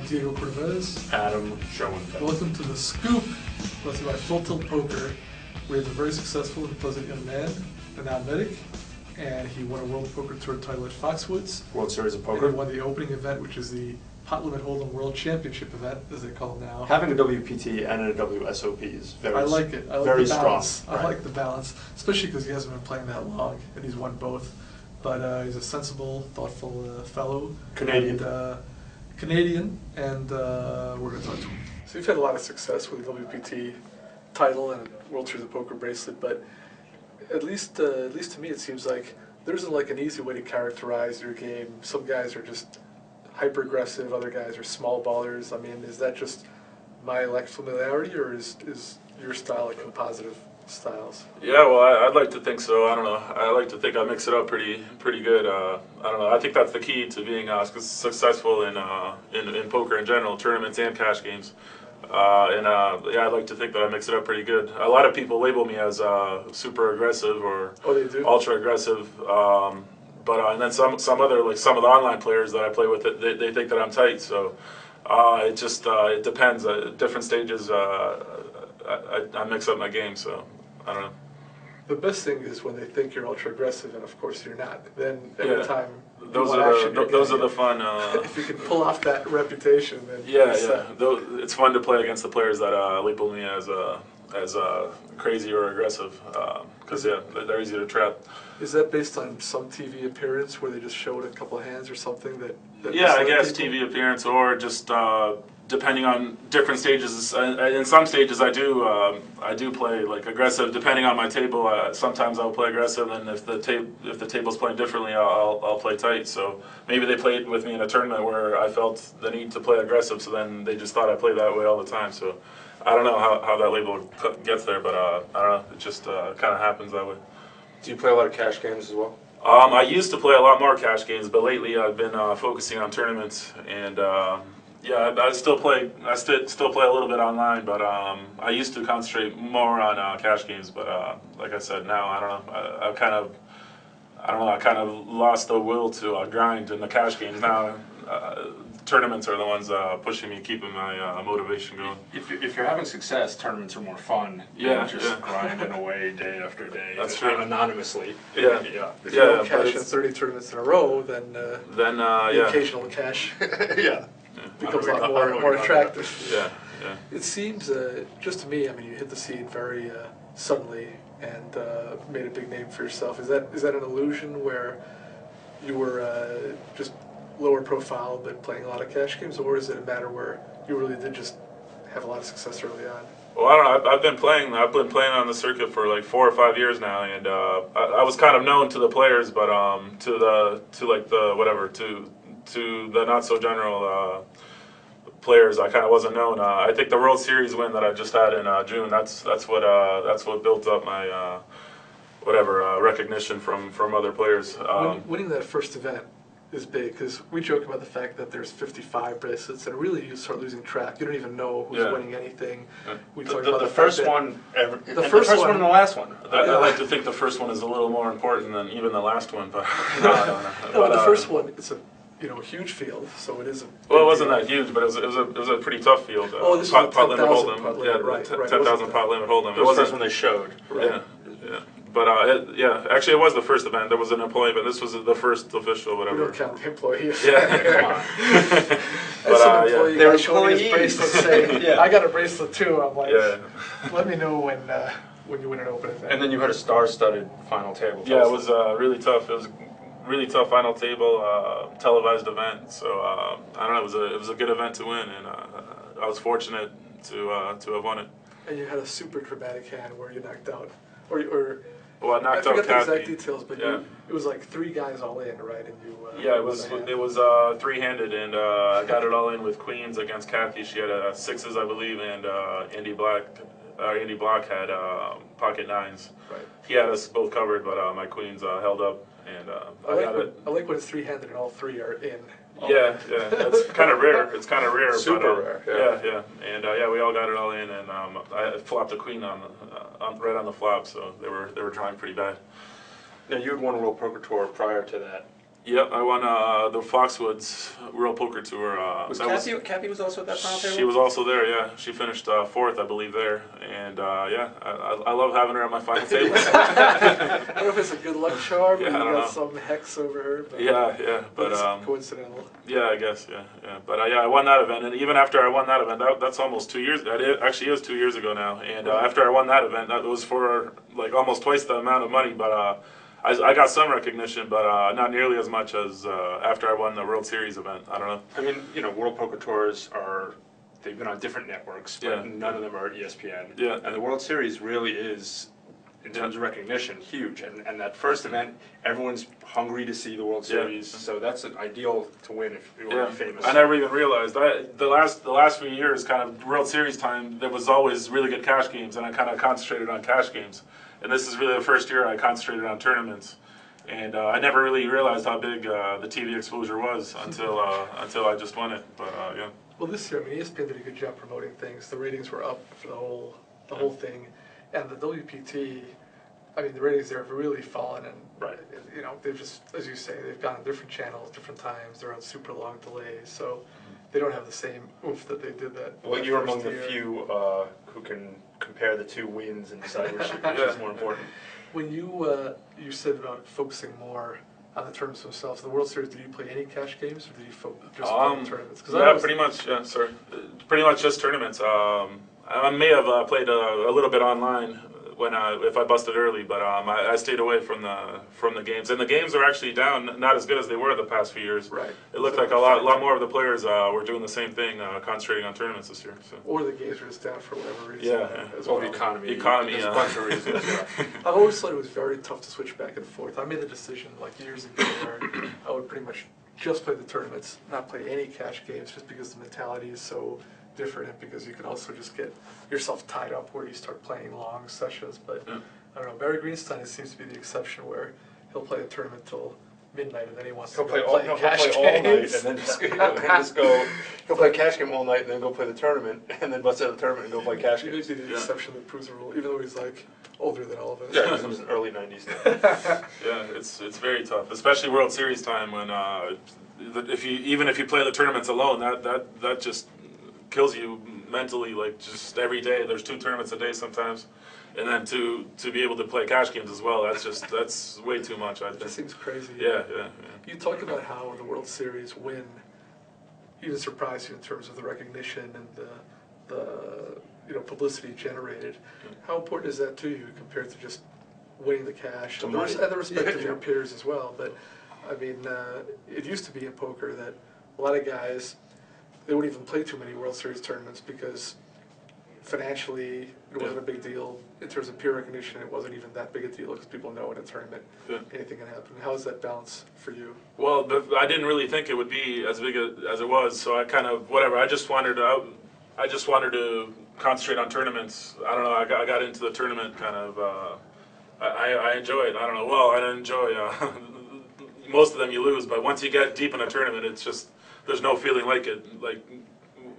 Diego Corvez. Adam Schoenfeld. Welcome to The Scoop, brought to you by Full Tilt Poker. We have a very successful and pleasant young man, Nenad Medic, and he won a World Poker Tour title at Foxwoods. World Series of And Poker. he won the opening event, which is the Pot Limit Hold'em World Championship event, as they call it now. Having a WPT and a WSOP is very I like it. I like very the balance. strong. I like the balance, especially because he hasn't been playing that long, and he's won both. But he's a sensible, thoughtful fellow. Canadian. And, Canadian, and we're going to talk to him. So you've had a lot of success with the WPT title and World Series of Poker bracelet, but at least to me, it seems like there isn't like an easy way to characterize your game. Some guys are just hyper aggressive, other guys are small ballers. I mean, is that just my lack of familiarity, or is your style like compositive styles? Yeah, well, I'd like to think so. I don't know. I like to think I mix it up pretty good. I don't know. I think that's the key to being successful in poker in general, tournaments and cash games. Yeah, I'd like to think that I mix it up pretty good. A lot of people label me as super aggressive or they do? ultra aggressive. And then some of the online players that I play with, they think that I'm tight. So it depends. At different stages, I mix up my game. So I don't know. The best thing is when they think you're ultra aggressive, and of course you're not. Then every time those are the fun. If you can pull off that reputation, then it's fun to play against the players that label me as crazy or aggressive, because they're easy to trap. Is that based on some TV appearance where they just showed a couple of hands or something that I guess people? TV appearance, or just depending on different stages. In some stages, I do play like aggressive. Depending on my table, sometimes I'll play aggressive, and if the table's playing differently, I'll play tight. So maybe they played with me in a tournament where I felt the need to play aggressive, so then they just thought I played that way all the time. So I don't know how that label gets there, but I don't know. It just kind of happens that way. Do you play a lot of cash games as well? I used to play a lot more cash games, but lately I've been focusing on tournaments, and I still play. I still play a little bit online, but I used to concentrate more on cash games. But like I said, now I don't know. I kind of lost the will to grind in the cash games now. Tournaments are the ones pushing me, keeping my motivation going. If you're having success, tournaments are more fun. Yeah, just grinding away day after day. That's true. Anonymously. Yeah. If you don't cash in 30 tournaments in a row, then the occasional cash becomes a lot more attractive. Yeah. It seems, just to me, I mean, you hit the scene very suddenly and made a big name for yourself. Is that an illusion where you were just lower profile but playing a lot of cash games, or is it a matter where you really did just have a lot of success early on? Well, I don't know. I've been playing on the circuit for like 4 or 5 years now, and I was kind of known to the players, but to the not so general players, I kind of wasn't known. I think the World Series win that I just had in June, that's what built up my recognition from other players. Winning that first event is big, because we joke about the fact that there's 55 bracelets, and really you start losing track. You don't even know who's winning anything. We talk about the first one, the first one and the last one. I like to think the first one is a little more important than even the last one, but no, the first one, it's a huge field, so it is a. Well, it wasn't that huge, but it was a pretty tough field. This pot was 10,000 limit hold'em. pot limit, right? 10,000 pot limit hold'em. It was the first one they showed. Right. Yeah. But actually it was the first event. There was an employee, but this was the first official, whatever. We don't count the employees. Yeah, come on. But employee they're showing his bracelet saying, I got a bracelet too. I'm like, let me know when you win an open event. And then you had a star-studded final table. Yeah, it was really tough. It was really tough final table, televised event. So I don't know. It was a good event to win, and I was fortunate to have won it. And you had a super dramatic hand where you knocked out, Well, I knocked out I forget the exact Kathy. details, but it was like 3 guys all in, right? And you. It was 3-handed, and I got it all in with queens against Kathy. She had 6s, I believe, and Andy Block had pocket 9s. Right. He had us both covered, but my queens held up, and I got it. I like when it's 3-handed and all 3 are in. Yeah, that's kind of rare. It's kind of rare. Super but, rare. Yeah. And we all got it all in, and I flopped a queen right on the flop, so they were drawing pretty bad. Now you had won World Poker Tour prior to that. Yep, I won the Foxwoods World Poker Tour. Was that Kathy was also at that final table? She was also there, yeah. She finished fourth, I believe, there. And yeah, I love having her at my final table. I don't know if it's a good luck charm or Yeah, you I don't got know. some hex over her. But Yeah, but it's coincidental. yeah, I guess, yeah. But yeah, I won that event, and even after I won that event, that's almost 2 years. That actually is 2 years ago now. And after I won that event, that was for like almost twice the amount of money. But I got some recognition, but not nearly as much as after I won the World Series event. I don't know. I mean, you know, World Poker Tours they've been on different networks, but Yeah. none of them are ESPN. Yeah. And the World Series really is, in terms of recognition, huge. And that first event, everyone's hungry to see the World Yeah. Series, so that's an ideal to win if you want to be famous. I never even realized that the last few years, kind of World Series time, there was always really good cash games, and I kind of concentrated on cash games. And this is really the first year I concentrated on tournaments, and I never really realized how big the TV exposure was until I just won it. But yeah. Well, this year, I mean, ESPN did a good job promoting things. The ratings were up for the whole thing, and the WPT. I mean, the ratings there have really fallen, and Right. you know, they've just, as you say, they've gone on different channels, different times. They're on super long delays, so they don't have the same oomph that they did that. Well, that you're first among the year. few who can compare the two wins and decide which is more important. When you said about focusing more on the tournaments themselves, the World Series, did you play any cash games, or did you just play the tournaments? 'Cause Yeah, pretty much. Yeah, sorry. Pretty much just tournaments. I may have played a little bit online when if I busted early, but I stayed away from the games. And the games are actually down, not as good as they were the past few years. Right. It looked like a lot more of the players were doing the same thing, concentrating on tournaments this year. So. Or the games are just down for whatever reason. Yeah. As Well, well. the economy. Economy, There's yeah. a bunch of reasons. Yeah. I've always thought it was very tough to switch back and forth. I made the decision like years ago where I would pretty much just play the tournaments, not play any cash games, just because the mentality is so different, and because you can also just get yourself tied up where you start playing long sessions. But I don't know, Barry Greenstein, it seems to be the exception where he'll play a tournament till midnight and then he wants He'll to play go all, play no, cash he'll play all night games. and then just go. He'll play cash game all night and then go play the tournament and then bust out of the tournament and go play cash He may games. be the exception that proves the rule, even though he's like older than all of us. Yeah, because it was in the early '90s. Yeah, it's very tough, especially World Series time when even if you play the tournaments alone, that just kills you mentally. Like just every day, there's 2 tournaments a day sometimes, and then to be able to play cash games as well, that's way too much. I That think. seems crazy. Yeah. You talk about how the World Series win even surprised you in terms of the recognition and the publicity generated. How important is that to you compared to just winning the cash and the respect of your peers as well? But I mean, it used to be in poker that a lot of guys, they wouldn't even play too many World Series tournaments because financially it wasn't a big deal. In terms of peer recognition, it wasn't even that big a deal because people know in a tournament anything can happen. How is that balance for you? Well, I didn't really think it would be as big as it was, so I kind of whatever. I just wanted to concentrate on tournaments. I don't know. I got into the tournament kind of. I enjoy it. I don't know. Well, I enjoy. Most of them you lose, but once you get deep in a tournament, it's just there's no feeling like it. Like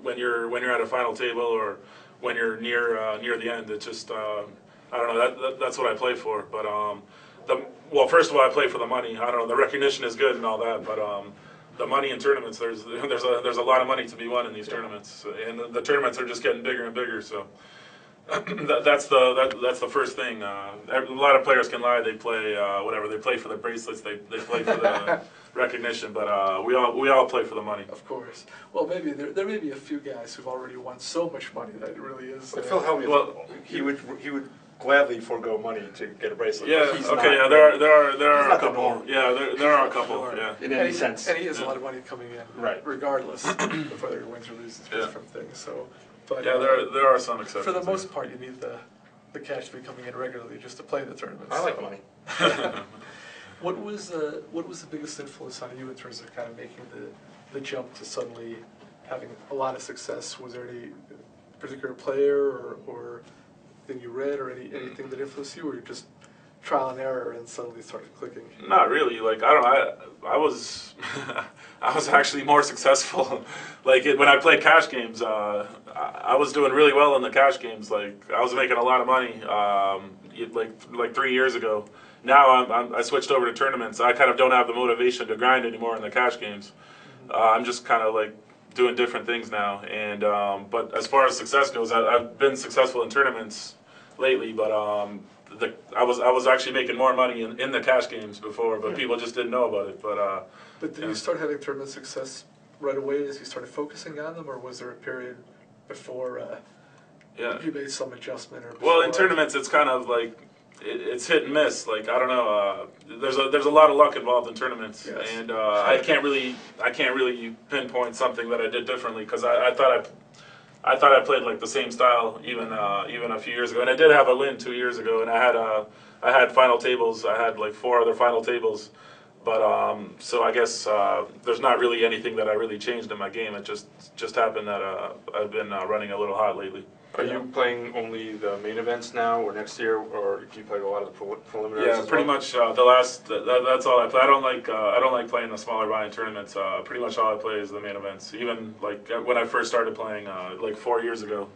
when you're at a final table or when you're near the end, it's just I don't know. That's what I play for. But well, first of all, I play for the money. I don't know. The recognition is good and all that, but the money in tournaments, there's a lot of money to be won in these tournaments, and the tournaments are just getting bigger and bigger. So. That's the first thing. A lot of players can lie. They play whatever. They play for the bracelets. They play for the recognition. But we all play for the money. Of course. Well, maybe there may be a few guys who've already won so much money that it really is. Phil Hellmuth, he would gladly forego money to get a bracelet. Yeah. but he's Okay. not. Yeah. There are not a the couple. norm. Yeah. There are a couple. Yeah. In any sense. And he has a lot of money coming in, Right. regardless of whether he wins or loses. It's a different thing. So, but Yeah. There are some exceptions. for the most part, you need the cash to be coming in regularly just to play the tournaments. I like so. money. What was the biggest influence on you in terms of kind of making the jump to suddenly having a lot of success? Was there any particular player or thing you read or anything that influenced you, or you just trial and error and suddenly started clicking? Not really. Like I don't know. I was I was actually more successful. Like when I played cash games, I was doing really well in the cash games. Like I was making a lot of money. Like 3 years ago, now I switched over to tournaments. I kind of don't have the motivation to grind anymore in the cash games. I'm just kind of like doing different things now. And but as far as success goes, I've been successful in tournaments lately. But I was actually making more money in the cash games before, but people just didn't know about it. But did you start having tournament success right away as you started focusing on them, or was there a period before you made some adjustment? Or well, in tournaments, it's kind of like it's hit and miss. Like I don't know. There's a lot of luck involved in tournaments, Yes. and I can't really pinpoint something that I did differently because I thought I played like the same style even a few years ago, and I did have a win 2 years ago, and I had final tables. I had like 4 other final tables, but so I guess there's not really anything that I really changed in my game. It just happened that I've been running a little hot lately. Are you playing only the main events now, or next year, or do you play a lot of the preliminaries? Yeah, as pretty well? much the last. That's all I play. I don't like playing the smaller buy-in tournaments. Pretty much all I play is the main events. Even like when I first started playing, like 4 years ago,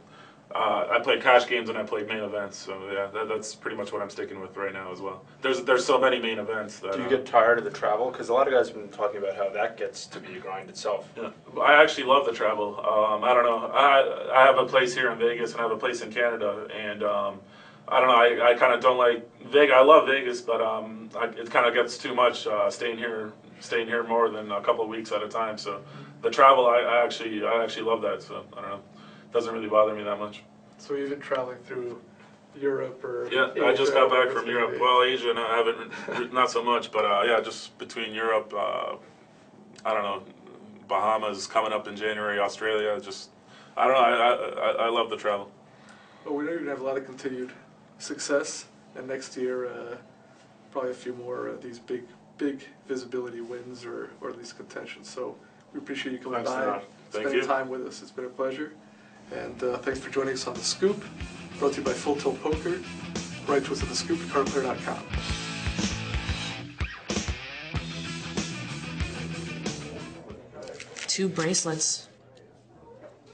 I played cash games and I played main events. So yeah, that's pretty much what I'm sticking with right now as well. There's so many main events that. Do you get tired of the travel? Because a lot of guys have been talking about how that gets to be a grind itself. Yeah, I actually love the travel. I don't know. I have a place here in Vegas and I have a place in Canada, and I don't know. I kind of don't like Vegas. I love Vegas, but it kind of gets too much staying here more than a couple of weeks at a time. So the travel, I actually love that. So I don't know. It doesn't really bother me that much. So you've been traveling through Europe or Yeah, Asia, I just got back or from everything? Europe. Well, Asia, no, I haven't, not so much, but yeah, just between Europe, I don't know, Bahamas coming up in January, Australia, just, I don't know, I love the travel. Well, we know you're going to have a lot of continued success, and next year, probably a few more of these big visibility wins or at least contention. So we appreciate you coming Thanks, by, Nenad. Thank spending you. time with us. It's been a pleasure. And thanks for joining us on The Scoop, brought to you by Full Tilt Poker. Write to us at thescoop@cardplayer.com. 2 bracelets.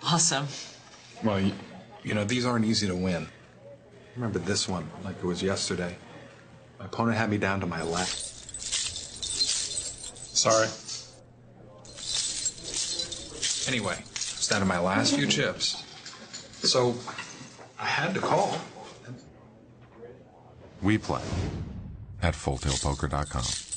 Awesome. Well, you know, these aren't easy to win. I remember this one like it was yesterday. My opponent had me down to my left. Sorry. Anyway, it's down to my last few chips. So I had to call. We play at FullTiltPoker.com.